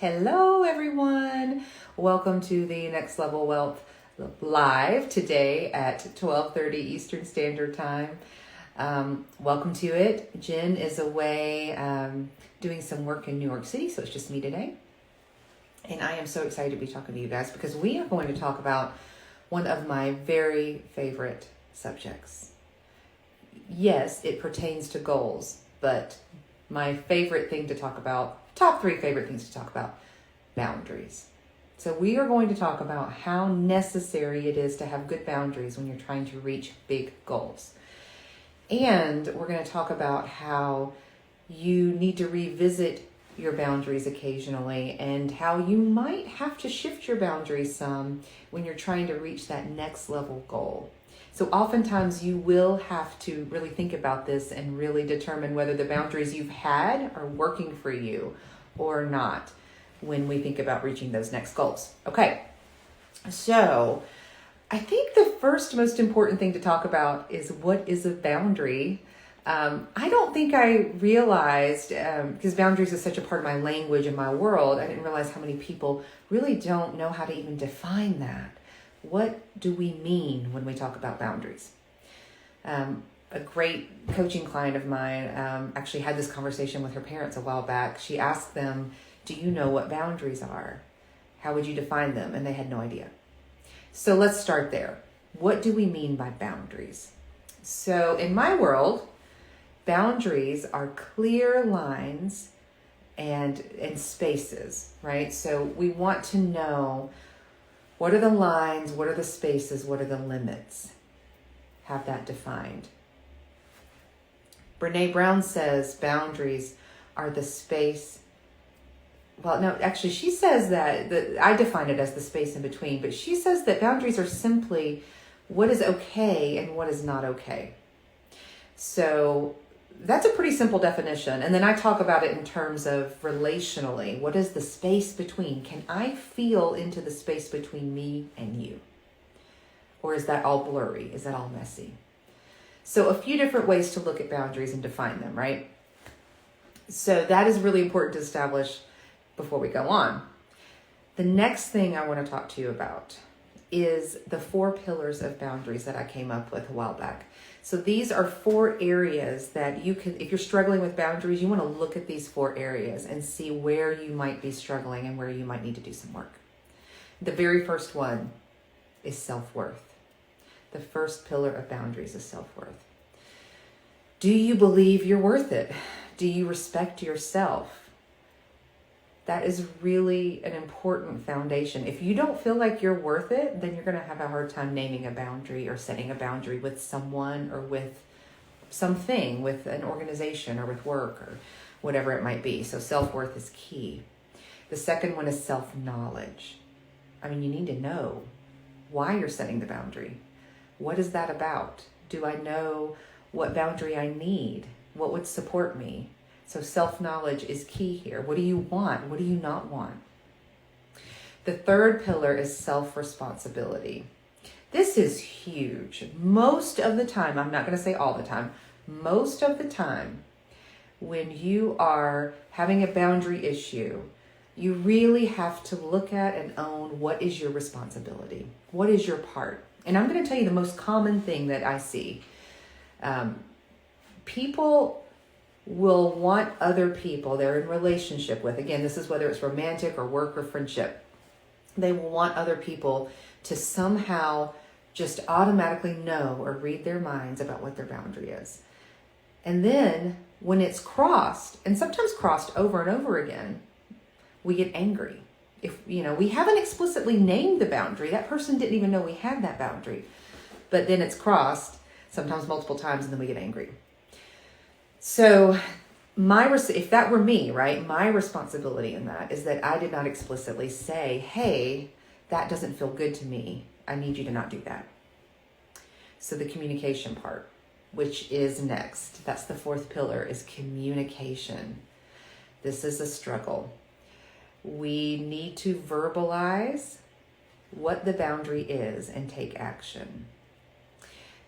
Hello, everyone. Welcome to the Next Level Wealth live today at 12:30 Eastern Standard Time. Welcome to it. Jen is away doing some work in New York City, so it's just me today. And I am so excited to be talking to you guys because we are going to talk about one of my very favorite subjects. Yes, it pertains to goals, but my favorite thing to talk about, top 3 favorite things to talk about, boundaries. So we are going to talk about how necessary it is to have good boundaries when you're trying to reach big goals. And we're going to talk about how you need to revisit your boundaries occasionally and how you might have to shift your boundaries some when you're trying to reach that next level goal. So oftentimes you will have to really think about this and really determine whether the boundaries you've had are working for you or not when we think about reaching those next goals. Okay, so I think the first most important thing to talk about is what is a boundary. I don't think I realized, because boundaries is such a part of my language and my world, I didn't realize how many people really don't know how to even define that. What do we mean when we talk about boundaries? A great coaching client of mine actually had this conversation with her parents a while back. She asked them, do you know what boundaries are? How would you define them? And they had no idea. So let's start there. What do we mean by boundaries? So in my world, boundaries are clear lines and spaces, right? So we want to know, what are the lines? What are the spaces? What are the limits? Have that defined. Brene Brown says boundaries are the space. Well, no, actually, she says that I define it as the space in between, but she says that boundaries are simply what is okay and what is not okay. So that's a pretty simple definition. And then I talk about it in terms of relationally. What is the space between? Can I feel into the space between me and you? Or is that all blurry? Is that all messy? So a few different ways to look at boundaries and define them, right? So that is really important to establish before we go on. The next thing I want to talk to you about is the 4 pillars of boundaries that I came up with a while back. So these are 4 areas that you can, if you're struggling with boundaries, you want to look at these 4 areas and see where you might be struggling and where you might need to do some work. The very first one is self-worth. The first pillar of boundaries is self-worth. Do you believe you're worth it? Do you respect yourself? That is really an important foundation. If you don't feel like you're worth it, then you're going to have a hard time naming a boundary or setting a boundary with someone or with something, with an organization or with work or whatever it might be. So self-worth is key. The second one is self-knowledge. I mean, you need to know why you're setting the boundary. What is that about? Do I know what boundary I need? What would support me? So self-knowledge is key here. What do you want? What do you not want? The third pillar is self-responsibility. This is huge. Most of the time, I'm not going to say all the time, most of the time, when you are having a boundary issue, you really have to look at and own what is your responsibility. What is your part? And I'm going to tell you the most common thing that I see. People will want other people they're in relationship with. Again, this is whether it's romantic or work or friendship. They will want other people to somehow just automatically know or read their minds about what their boundary is. And then when it's crossed, and sometimes crossed over and over again, we get angry. If, we haven't explicitly named the boundary, that person didn't even know we had that boundary, but then it's crossed sometimes multiple times and then we get angry. So if that were me, right, my responsibility in that is that I did not explicitly say, hey, that doesn't feel good to me. I need you to not do that. So the communication part, which is next, that's the 4th pillar, is communication. This is a struggle. We need to verbalize what the boundary is and take action.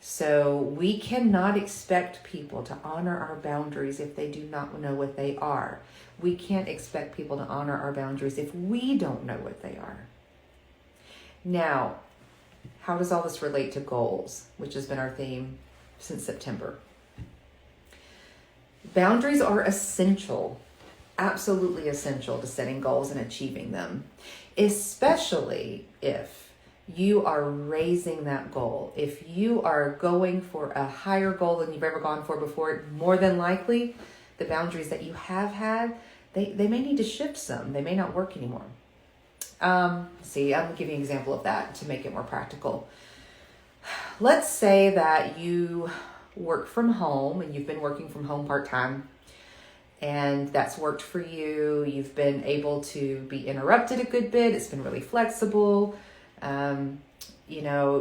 So we cannot expect people to honor our boundaries if they do not know what they are. We can't expect people to honor our boundaries if we don't know what they are. Now, how does all this relate to goals, which has been our theme since September? Boundaries are essential, absolutely essential to setting goals and achieving them, especially if you are raising that goal. If you are going for a higher goal than you've ever gone for before, more than likely, the boundaries that you have had, they may need to shift some. They may not work anymore. I'm going to give you an example of that to make it more practical. Let's say that you work from home and you've been working from home part-time, and that's worked for you. You've been able to be interrupted a good bit. It's been really flexible.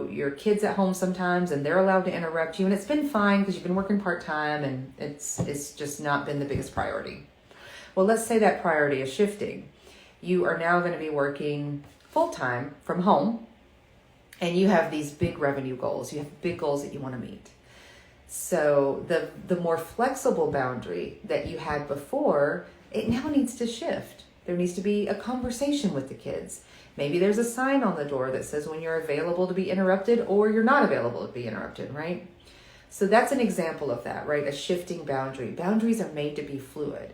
Your kids at home sometimes, and they're allowed to interrupt you, and it's been fine because you've been working part-time and it's just not been the biggest priority. Well, let's say that priority is shifting. You are now going to be working full-time from home, and you have these big revenue goals. You have big goals that you want to meet. So the more flexible boundary that you had before, it now needs to shift. There needs to be a conversation with the kids. Maybe there's a sign on the door that says when you're available to be interrupted or you're not available to be interrupted, right? So that's an example of that, right? A shifting boundary. Boundaries are made to be fluid.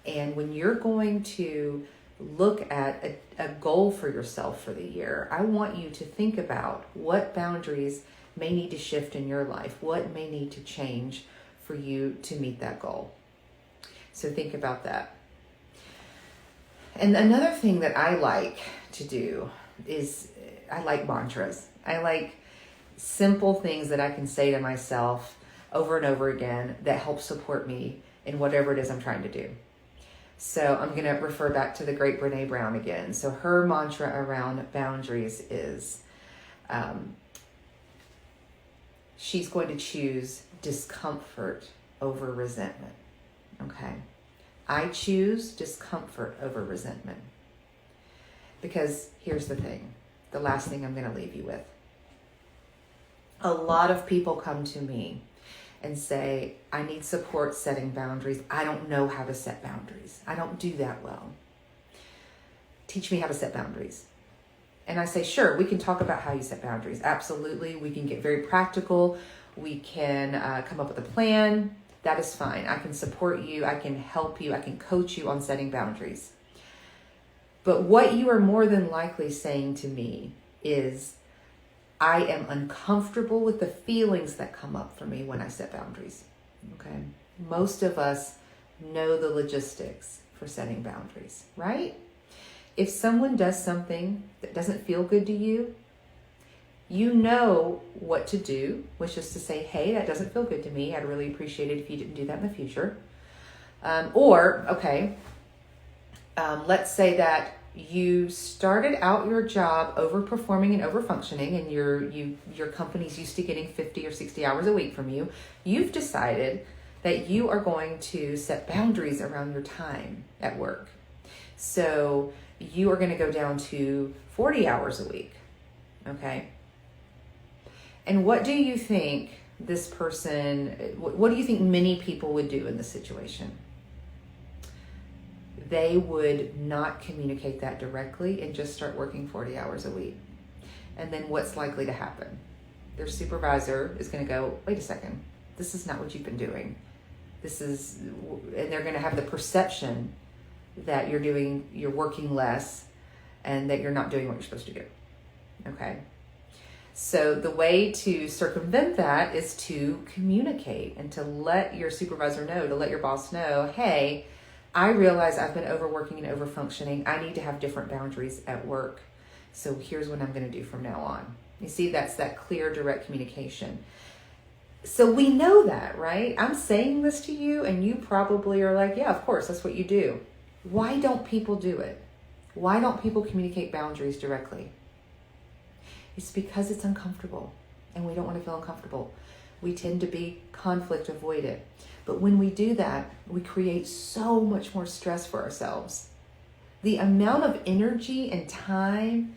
And when you're going to look at a goal for yourself for the year, I want you to think about what boundaries may need to shift in your life, what may need to change for you to meet that goal. So think about that. And another thing that I like to do is I like mantras. I like simple things that I can say to myself over and over again that help support me in whatever it is I'm trying to do. So I'm going to refer back to the great Brené Brown again. So her mantra around boundaries is she's going to choose discomfort over resentment. Okay. I choose discomfort over resentment. Because here's the thing, the last thing I'm going to leave you with. A lot of people come to me and say, I need support setting boundaries. I don't know how to set boundaries. I don't do that well. Teach me how to set boundaries. And I say, sure, we can talk about how you set boundaries. Absolutely. We can get very practical. We can come up with a plan. That is fine. I can support you. I can help you. I can coach you on setting boundaries. But what you are more than likely saying to me is, I am uncomfortable with the feelings that come up for me when I set boundaries. Okay. Most of us know the logistics for setting boundaries, right? If someone does something that doesn't feel good to you, you know what to do, which is to say, hey, that doesn't feel good to me. I'd really appreciate it if you didn't do that in the future. Let's say that you started out your job overperforming and overfunctioning, and your company's used to getting 50 or 60 hours a week from you. You've decided that you are going to set boundaries around your time at work. So you are going to go down to 40 hours a week. Okay. And what do you think this person, what do you think many people would do in this situation? They would not communicate that directly and just start working 40 hours a week. And then what's likely to happen? Their supervisor is going to go, wait a second, this is not what you've been doing. And they're going to have the perception that you're working less and that you're not doing what you're supposed to do. Okay. So the way to circumvent that is to communicate and to let your supervisor know, to let your boss know, hey, I realize I've been overworking and overfunctioning. I need to have different boundaries at work. So here's what I'm going to do from now on. You see, that's that clear, direct communication. So we know that, right? I'm saying this to you and you probably are like, yeah, of course, that's what you do. Why don't people do it? Why don't people communicate boundaries directly? It's because it's uncomfortable and we don't want to feel uncomfortable. We tend to be conflict avoidant. But when we do that, we create so much more stress for ourselves. The amount of energy and time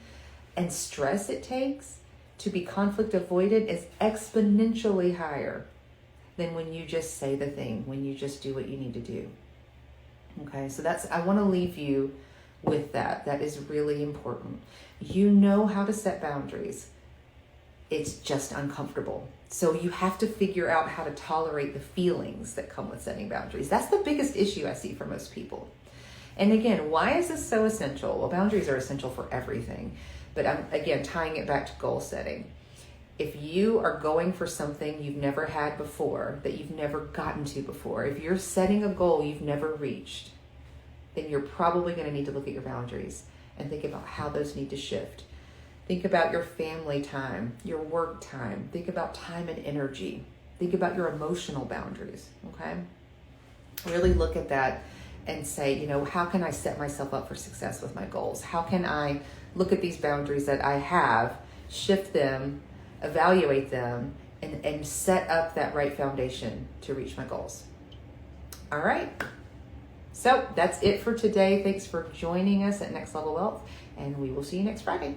and stress it takes to be conflict avoidant is exponentially higher than when you just say the thing, when you just do what you need to do. Okay, so I want to leave you with that. That is really important. You know how to set boundaries. It's just uncomfortable. So you have to figure out how to tolerate the feelings that come with setting boundaries. That's the biggest issue I see for most people. And again, why is this so essential? Well, boundaries are essential for everything. But I'm, again, tying it back to goal setting. If you are going for something you've never had before, that you've never gotten to before, if you're setting a goal you've never reached, then you're probably going to need to look at your boundaries and think about how those need to shift. Think about your family time, your work time. Think about time and energy. Think about your emotional boundaries, okay? Really look at that and say, how can I set myself up for success with my goals? How can I look at these boundaries that I have, shift them, evaluate them, and set up that right foundation to reach my goals? All right. So that's it for today. Thanks for joining us at Next Level Wealth, and we will see you next Friday.